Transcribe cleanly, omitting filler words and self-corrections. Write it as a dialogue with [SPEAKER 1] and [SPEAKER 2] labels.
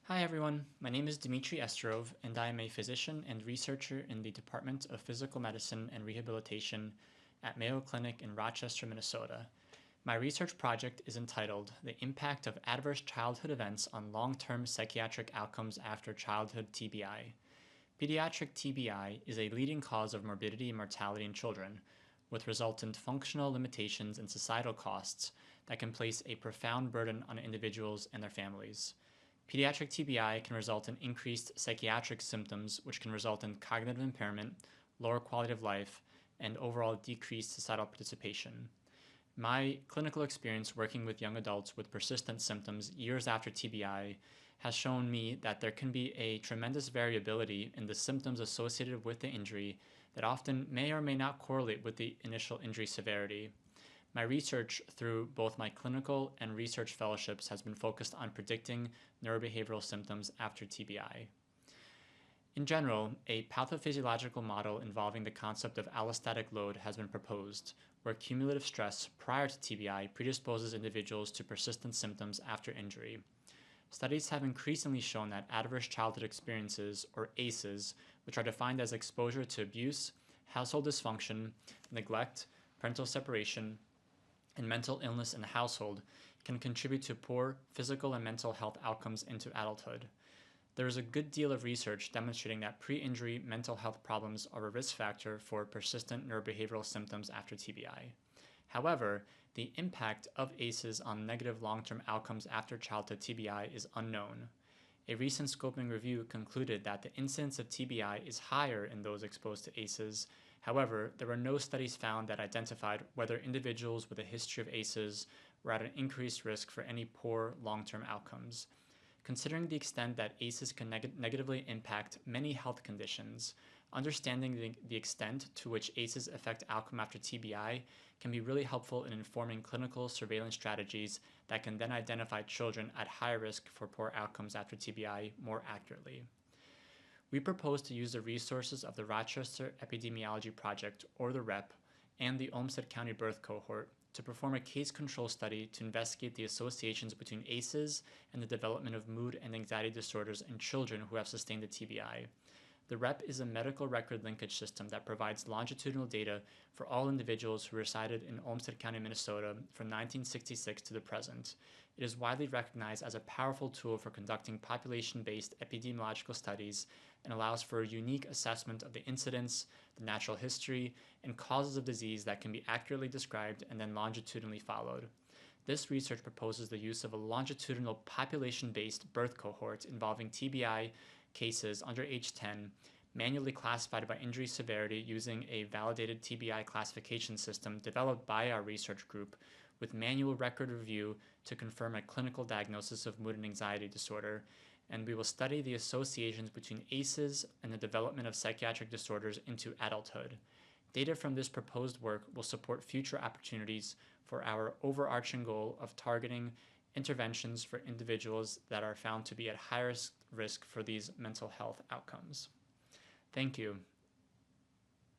[SPEAKER 1] Hi everyone, my name is Dmitry Esterov, and I am a physician and researcher in the Department of Physical Medicine and Rehabilitation at Mayo Clinic in Rochester, Minnesota. My research project is entitled The Impact of Adverse Childhood Events on Long-Term Psychiatric Outcomes After Childhood TBI. Pediatric TBI is a leading cause of morbidity and mortality in children, with resultant functional limitations and societal costs that can place a profound burden on individuals and their families. Pediatric TBI can result in increased psychiatric symptoms, which can result in cognitive impairment, lower quality of life, and overall decreased societal participation. My clinical experience working with young adults with persistent symptoms years after TBI has shown me that there can be a tremendous variability in the symptoms associated with the injury that often may or may not correlate with the initial injury severity. My research through both my clinical and research fellowships has been focused on predicting neurobehavioral symptoms after TBI. In general, a pathophysiological model involving the concept of allostatic load has been proposed, where cumulative stress prior to TBI predisposes individuals to persistent symptoms after injury. Studies have increasingly shown that adverse childhood experiences, or ACEs, which are defined as exposure to abuse, household dysfunction, neglect, parental separation, and mental illness in the household, can contribute to poor physical and mental health outcomes into adulthood. There is a good deal of research demonstrating that pre-injury mental health problems are a risk factor for persistent neurobehavioral symptoms after TBI. However, the impact of ACEs on negative long-term outcomes after childhood TBI is unknown. A recent scoping review concluded that the incidence of TBI is higher in those exposed to ACEs. However, there were no studies found that identified whether individuals with a history of ACEs were at an increased risk for any poor long-term outcomes. Considering the extent that ACEs can negatively impact many health conditions, understanding the extent to which ACEs affect outcome after TBI can be really helpful in informing clinical surveillance strategies that can then identify children at high risk for poor outcomes after TBI more accurately. We propose to use the resources of the Rochester Epidemiology Project, or the REP, and the Olmsted County Birth Cohort to perform a case control study to investigate the associations between ACEs and the development of mood and anxiety disorders in children who have sustained a TBI. The REP is a medical record linkage system that provides longitudinal data for all individuals who resided in Olmsted County, Minnesota from 1966 to the present. It is widely recognized as a powerful tool for conducting population-based epidemiological studies and allows for a unique assessment of the incidence, the natural history, and causes of disease that can be accurately described and then longitudinally followed. This research proposes the use of a longitudinal population-based birth cohort involving TBI cases under age 10, manually classified by injury severity using a validated TBI classification system developed by our research group, with manual record review to confirm a clinical diagnosis of mood and anxiety disorder, and we will study the associations between ACEs and the development of psychiatric disorders into adulthood. Data from this proposed work will support future opportunities for our overarching goal of targeting interventions for individuals that are found to be at higher risk for these mental health outcomes. Thank you.